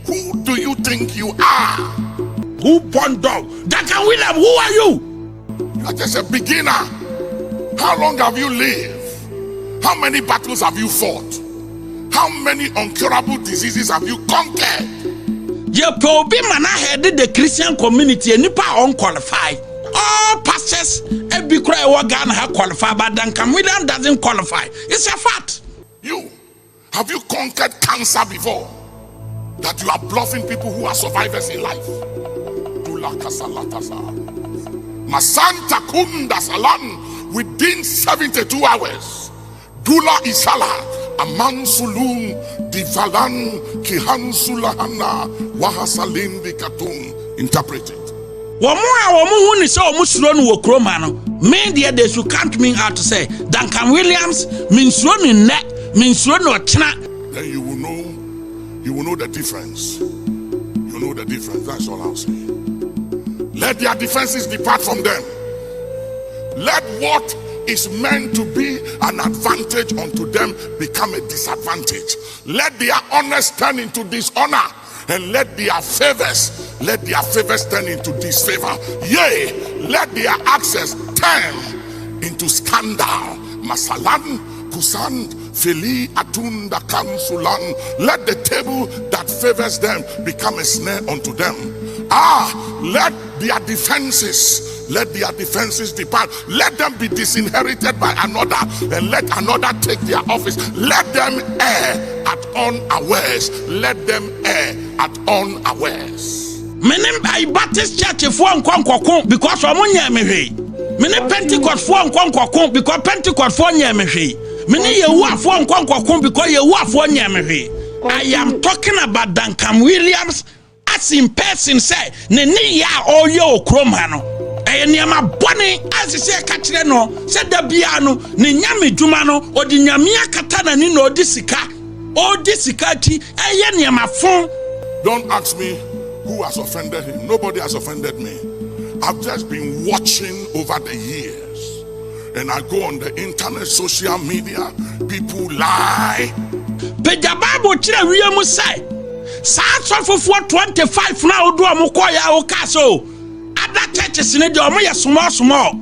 Who do you think you are? Who born dog? Duncan Williams, who are you? You are just a beginner. How long have you lived? How many battles have you fought? How many incurable diseases have you conquered? You probably head the Christian community and nipa unqualified. All pastors every cry Ghana have qualified, but Duncan Williams doesn't qualify. It's a fact. You have you conquered cancer before? That you are bluffing people who are survivors in life. Masanta Kunda Salan within 72 hours. Dula Isala Aman Sulum Divalan Kihan Sulahana Wahasalim Bikatum. Interpreted. Woman is so much run wo kromano. Men there they should count me out to say Duncan Williams means running net means run or china. Then you will know the difference. You know the difference. That's all I'll say. Let their defenses depart from them. Let what is meant to be an advantage unto them become a disadvantage. Let their honors turn into dishonor, and let their favors turn into disfavor. Yea, let their access turn into scandal. Masalan, Kusan, Feli, Atunda, Kansulan. Let the table that favors them become a snare unto them. Let their defenses depart. Let them be disinherited by another, and let another take their office. Let them err at unawares. Let them err at unawares. Meaning by Baptist church for because of me. Meaning Pentecost for because Pentecost for me. Meaning you are for because you are for me. I am talking about Duncan Williams. As in person say, Nene ya all yo cromano. Niama boni as say catchre no, said the biano, Ninyami Jumano, or the Nyamia Katana Nino Disika, or Disikati, Niama phone. Don't ask me who has offended him. Nobody has offended me. I've just been watching over the years. And I go on the internet, social media, people lie. But the Bible tell we say. Saa for 25 now do amokoya o kaso. Other churches in the omo small.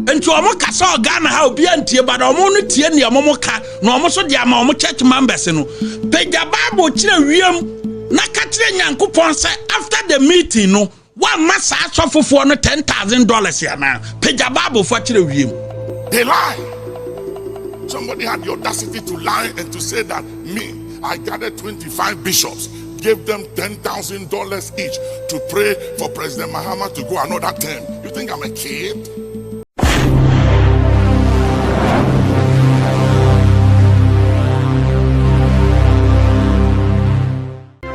Enti omo kasa Ghana ha obi antie but omo no tie ne omo ka na omo so de ama omo church members no. Peja Bible kire wiem na ka kire Nyankopon say after the meeting no one massa asofofo no $10,000 ya na. Peja Bible for kire wiem. They lie. Somebody had the audacity to lie and to say that I gathered 25 bishops. Gave them $10,000 each to pray for President Mahama to go another term. You think I'm a kid?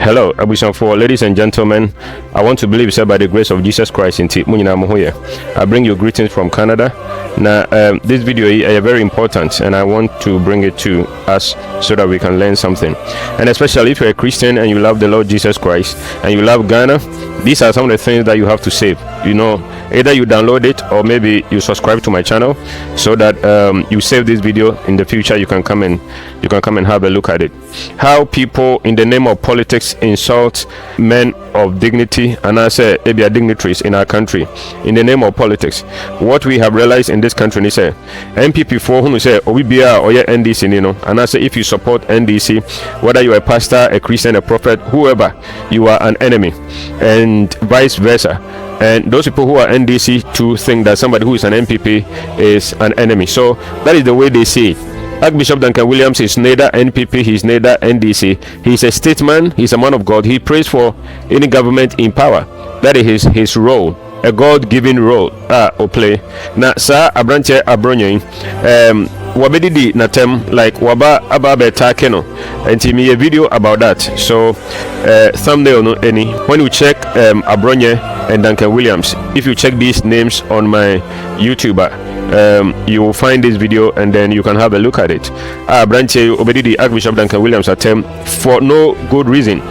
Hello, Abushanfo, ladies and gentlemen. I want to believe, sir, by the grace of Jesus Christ, I bring you greetings from Canada. Now, this video is very important, and I want to bring it to us so that we can learn something. And especially if you're a Christian and you love the Lord Jesus Christ and you love Ghana, these are some of the things that you have to save. You know, either you download it or maybe you subscribe to my channel so that you save this video. In the future you can come and have a look at it. How people in the name of politics insult men of dignity and I say maybe dignitaries in our country in the name of politics. What we have realized in this country is MPP for whom say OBBA or NDC, you know, and I say if you support NDC, whether you're a pastor, a Christian, a prophet, whoever, you are an enemy, and vice versa. And those people who are NDC to think that somebody who is an MPP is an enemy. So that is the way they see it. Archbishop Duncan Williams is neither NPP, he's neither NDC. He's a statesman, he's a man of God. He prays for any government in power. That is his role, a God-given role. Play. Na sa Abronye wabedidi natem like waba ababe takeno. And me a video about that. So thumbnail no any. When you check Abronye and Duncan Williams, if you check these names on my YouTuber, you will find this video and then you can have a look at it. Branche obedi Archbishop Duncan Williams attempt for no good reason.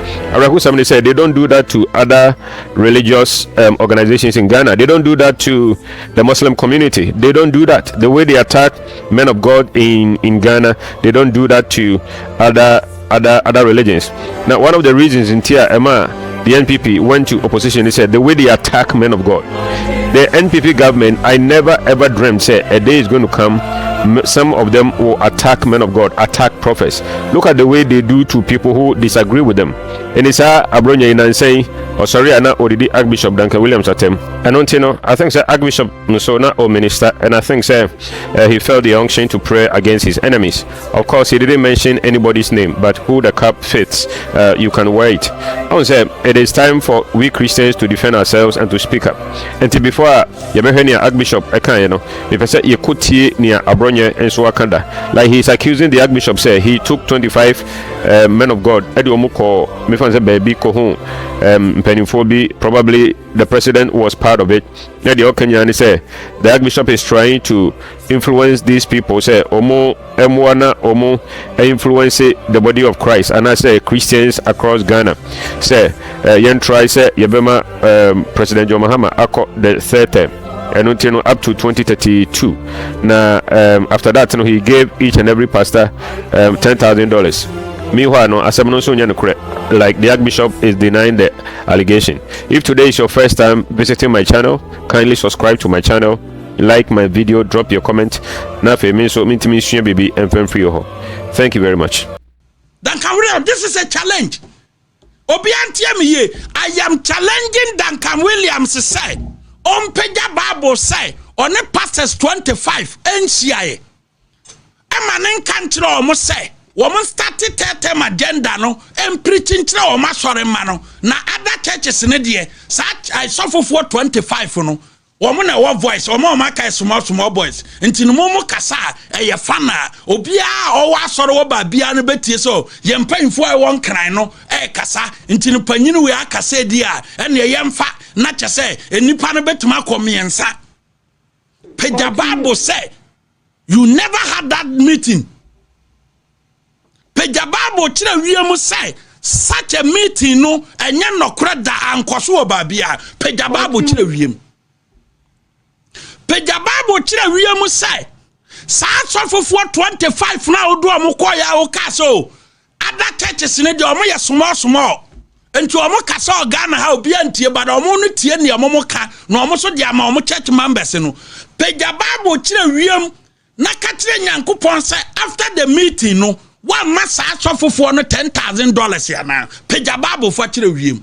Somebody said they don't do that to other religious organizations in Ghana. They don't do that to the Muslim community. They don't do that. The way they attack men of God in Ghana, they don't do that to other other religions. Now, one of the reasons in Tia Emma, the NPP went to opposition, they said the way they attack men of God. The NPP government, I never ever dreamed, say a day is going to come, some of them will attack men of God, attack prophets. Look at the way they do to people who disagree with them. And it's Abronye and saying, oh sorry, I not already Archbishop Duncan Williams at him. I don't know. I think Archbishop so not all minister, and I think he felt the unction to pray against his enemies. Of course, he didn't mention anybody's name, but who the cap fits, you can wear it. I would say it is time for we Christians to defend ourselves and to speak up. And before you hear Archbishop, I can if I say you could see near Abronye and so Wakanda, like he's accusing the Archbishop, say he took 25 men of God. Me fancy baby ko home. Probably the president was part of it. The Okanyani say the Archbishop is trying to influence these people. Say omo emwana omo influence the body of Christ, and I say Christians across Ghana. Say yen try say yebema President John Mahama ako the third term. And until up to 2032. Now after that, he gave each and every pastor $10,000. Meanwhile, no, as I'm not so like the Archbishop is denying the allegation. If today is your first time visiting my channel, kindly subscribe to my channel, like my video, drop your comment. Thank you very much. Duncan Williams, this is a challenge. I am challenging Duncan Williams say on Peja Bible say on a pastors 25 NCIA. Emanen country almost say woman started term agenda no and preaching to my sorry mano. Na other churches in the such I suffer for 25 no. Woman a one voice, or more maka small boys. Until Momo Kasa, a fana, Obia, or was sort of Biana Betty so, yam paying for one crino, Kasa, until Paninu we are Kasa dia, and the yam fat, not just say, and Nipana bet to Mako me and sa. Pejababo say, you never had that meeting. Pejababo chile wiemu say, such a meeting no, and yan no creda and Kosuo Babia, Pejababo chile wiem. Pejababo chile wiemu say, for 25 now do a mukoya o caso. Other churches in the omo small. And to omo caso Ghana how be anti, but omo no tie ni omo ka, no omo so dia ma omo church members no. Pejababo chile wiem na kachire Nyankopon say after the meeting no. One massa for no $10,000 here now. Pejababo for chile wiem.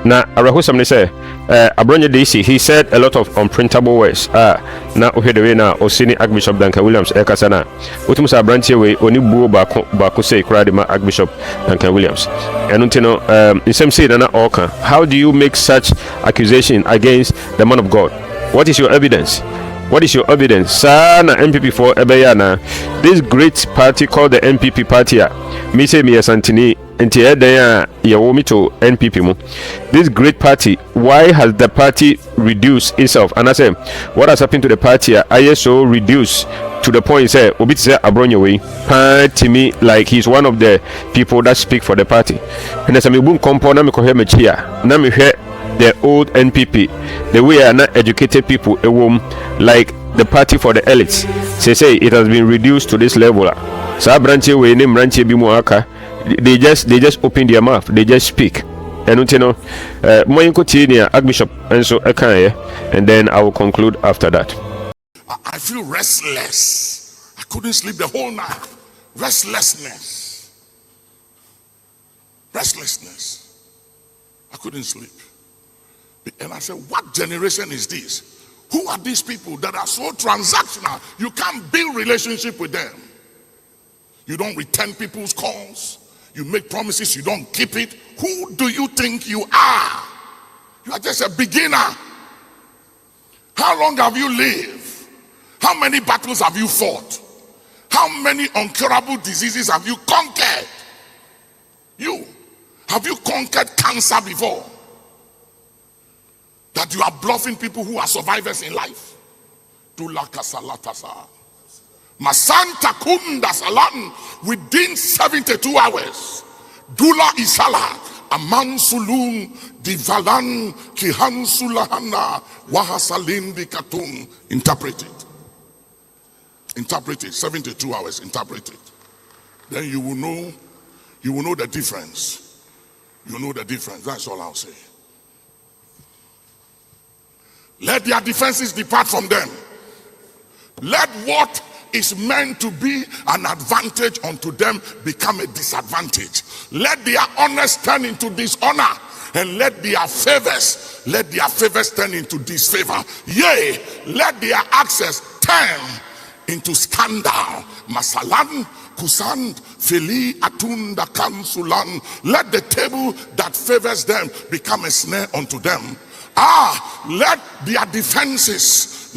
Now, Arahusam say, Abronye DC, he said a lot of unprintable words. Now, okay, the way now, Osini Archbishop Duncan Williams, Ekasana, Utumusa Branche way, only Boo Baku say, Kradima Archbishop Duncan Williams. And Untino, in some say, Oka, how do you make such accusation against the man of God? What is your evidence? What is your evidence? Sana MPP for Ebayana. This great party called the MPP party. Me say me Asantehene until there to NPP mo. This great party, why has the party reduced itself? And I say, what has happened to the party? ISO reduced to the point say Obi say Abronye way party me like he's one of the people that speak for the party. And as a boom compound na me ko hear me chia. Na me hear the old NPP, the way are not educated people, a woman like the party for the elites. Say it has been reduced to this level. So branch we name branch bimuaka. They just open their mouth, they just speak. And you know, Archbishop and so and then I will conclude after that. I feel restless. I couldn't sleep the whole night. Restlessness. I couldn't sleep. And I said, what generation is this? Who are these people that are so transactional? You can't build relationship with them. You don't return people's calls. You make promises, you don't keep it. Who do you think you are? You are just a beginner. How long have you lived? How many battles have you fought? How many incurable diseases have you conquered? Have you conquered cancer before? That you are bluffing people who are survivors in life. Masanta kunda salan within 72 hours. Dula isala aman sulun divalan kihan sulahana wahasalim dikatum. Interpret it. 72 hours. Interpret it. Then you will know You will know the difference. You know the difference. That's all I'll say. Let their defenses depart from them. Let what is meant to be an advantage unto them become a disadvantage. Let their honors turn into dishonor, and let their favors turn into disfavor. Yea, let their access turn into scandal. Masalan, Kusan, Feli, Atunda, Kansulan. Let the table that favors them become a snare unto them. Let their defenses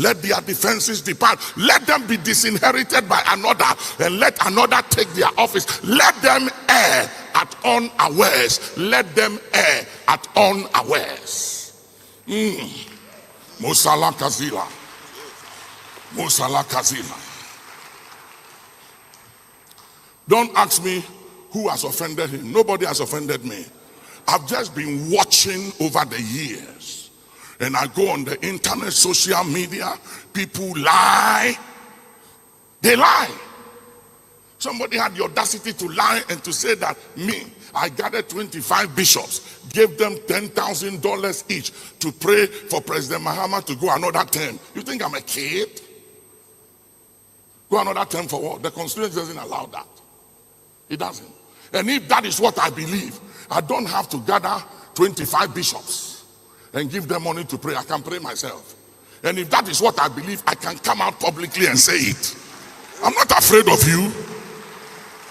depart. Let them be disinherited by another, and let another take their office. Let them err at unawares. Let them err at unawares. Musala Kazila. Musala Kazila. Don't ask me who has offended him. Nobody has offended me. I've just been watching over the years. And I go on the internet, social media, people lie. They lie. Somebody had the audacity to lie and to say that I gathered 25 bishops, gave them $10,000 each to pray for President Mahama to go another term. You think I'm a kid? Go another term for what? The Constitution doesn't allow that. It doesn't. And if that is what I believe, I don't have to gather 25 bishops and give them money to pray. I can pray myself. And if that is what I believe, I can come out publicly and say it. I'm not afraid of you.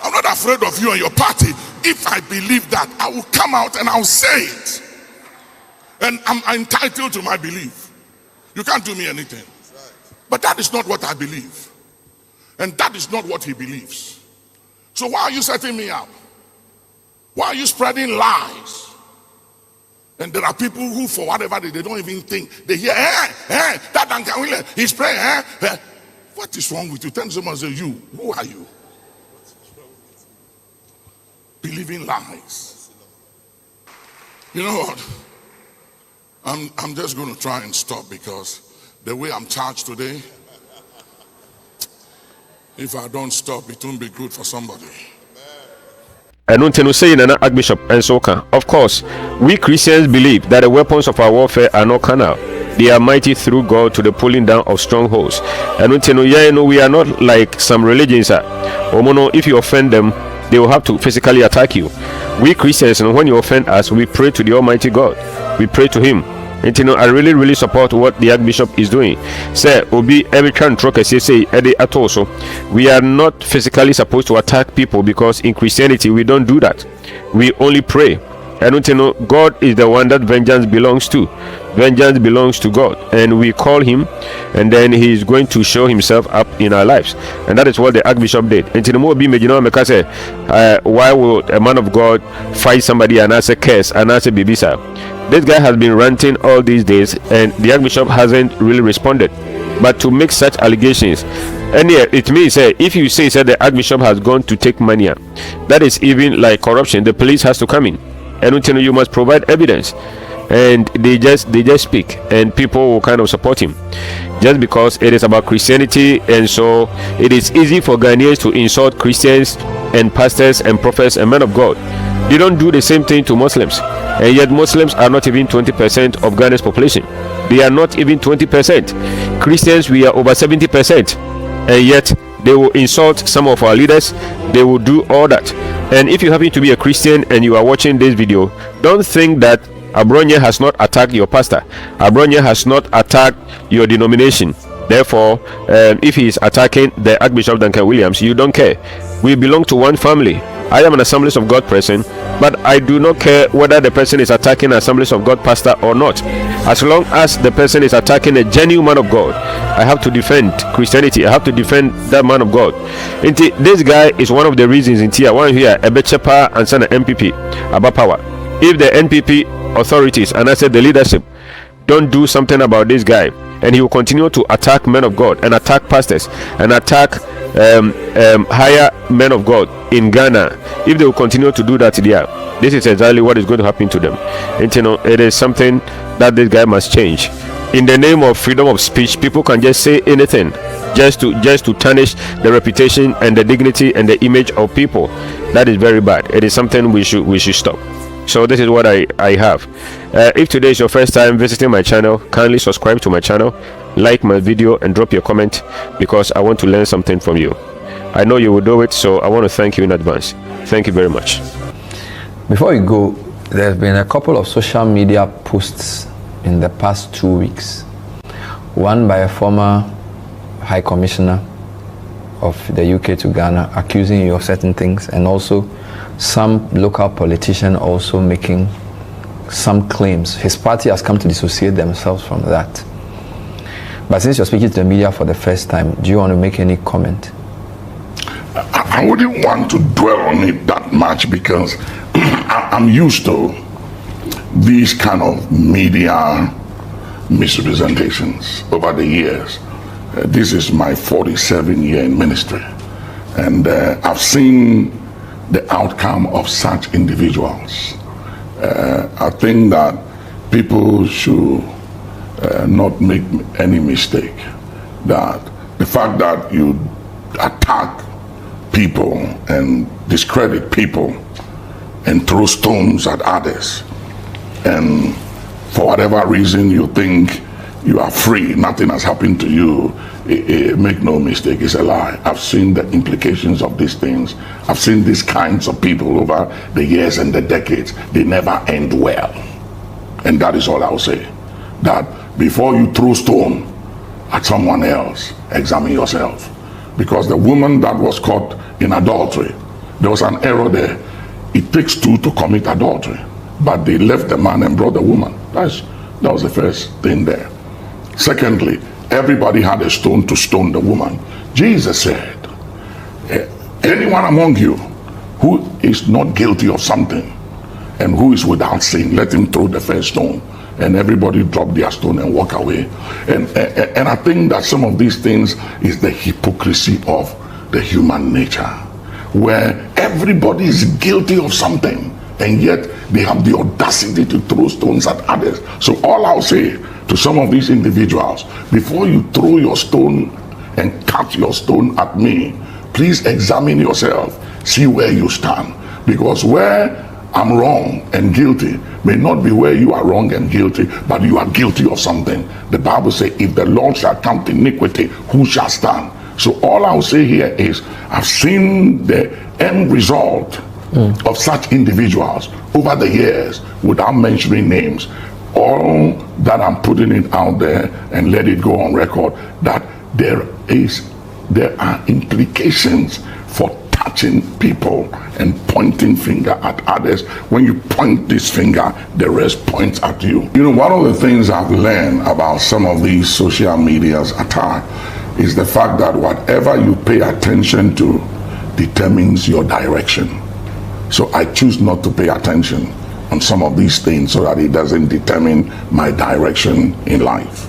I'm not afraid of you and your party. If I believe that, I will come out and I'll say it. And I'm entitled to my belief. You can't do me anything. But that is not what I believe. And that is not what he believes. So why are you setting me up? Why are you spreading lies? And there are people who, for whatever they don't even think, they hear, that Duncan Williams, he's praying, What is wrong with you? Tell someone, say, you, who are you? Believing lies. You know what? I'm just going to try and stop, because the way I'm charged today, if I don't stop, it won't be good for somebody. And until say Nana Archbishop and Soka. Of course, we Christians believe that the weapons of our warfare are not carnal. They are mighty through God to the pulling down of strongholds. And until we are not like some religions. If you offend them, they will have to physically attack you. We Christians, when you offend us, we pray to the Almighty God. We pray to Him. And I really support what the Archbishop is doing. Say, Obi, every time say, we are not physically supposed to attack people, because in Christianity we don't do that. We only pray. And God is the one that vengeance belongs to. Vengeance belongs to God, and we call Him, and then He is going to show Himself up in our lives. And that is what the Archbishop did. Why would a man of God fight somebody and ask a curse and ask a bibisa? This guy has been ranting all these days, and the Archbishop hasn't really responded. But to make such allegations, and it means if you say the Archbishop has gone to take money, that is even like corruption. The police has to come in, and you must provide evidence. And they just speak, and people will kind of support him just because it is about Christianity. And so it is easy for Ghanaians to insult Christians and pastors and prophets and men of God. They don't do the same thing to Muslims, and yet Muslims are not even 20% of Ghana's population. They are not even 20%. Christians, we are over 70%, and yet they will insult some of our leaders. They will do all that. And if you happen to be a Christian and you are watching this video, don't think that Abronye has not attacked your pastor. Abronye has not attacked your denomination. Therefore, if he is attacking the Archbishop Duncan Williams, you don't care. We belong to one family. I am an Assemblies of God person, but I do not care whether the person is attacking Assemblies of God pastor or not. As long as the person is attacking a genuine man of God, I have to defend Christianity. I have to defend that man of God. This guy is one of the reasons in tier one here, a Bechepa and Sana MPP about power. If the NPP authorities and I said the leadership don't do something about this guy, and he will continue to attack men of God and attack pastors and attack higher men of God in Ghana, if they will continue to do that there, this is exactly what is going to happen to them. And it is something that this guy must change. In the name of freedom of speech, people can just say anything just to tarnish the reputation and the dignity and the image of people. That is very bad. It is something we should stop. So this is what I have. If today is your first time visiting my channel, kindly subscribe to my channel, like my video, and drop your comment, because I want to learn something from you. I know you will do it, so I want to thank you in advance. Thank you very much. Before you go, there's been a couple of social media posts in the past 2 weeks. One by a former High Commissioner of the UK to Ghana accusing you of certain things, and also some local politician also making some claims. His party has come to dissociate themselves from that. But since you're speaking to the media for the first time, do you want to make any comment? I wouldn't want to dwell on it that much, because I'm used to these kind of media misrepresentations over the years. This is my 47th year in ministry, and I've seen the outcome of such individuals. I think that people should not make any mistake that the fact that you attack people and discredit people and throw stones at others, and for whatever reason you think you are free, nothing has happened to you, make no mistake, it's a lie. I've seen the implications of these things. I've seen these kinds of people over the years and the decades. They never end well. And that is all I'll say. That before you throw stone at someone else, examine yourself. Because the woman that was caught in adultery, there was an error there. It takes two to commit adultery, but they left the man and brought the woman. That was the first thing there. Secondly, everybody had a stone to stone the woman. Jesus said, anyone among you who is not guilty of something and who is without sin, let him throw the first stone. And everybody dropped their stone and walk away. And I think that some of these things is the hypocrisy of the human nature, where everybody is guilty of something, and yet they have the audacity to throw stones at others. So all I'll say to some of these individuals, before you throw your stone and cast your stone at me, please examine yourself, see where you stand. Because where I'm wrong and guilty may not be where you are wrong and guilty, but you are guilty of something. The Bible says, if the Lord shall count iniquity, who shall stand? So all I'll say here is, I've seen the end result of such individuals over the years, without mentioning names. All that I'm putting it out there and let it go on record, that there are implications for touching people and pointing finger at others. When you point this finger, the rest points at you. You know, one of the things I've learned about some of these social media's attack is the fact that whatever you pay attention to determines your direction. So I choose not to pay attention on some of these things so that it doesn't determine my direction in life.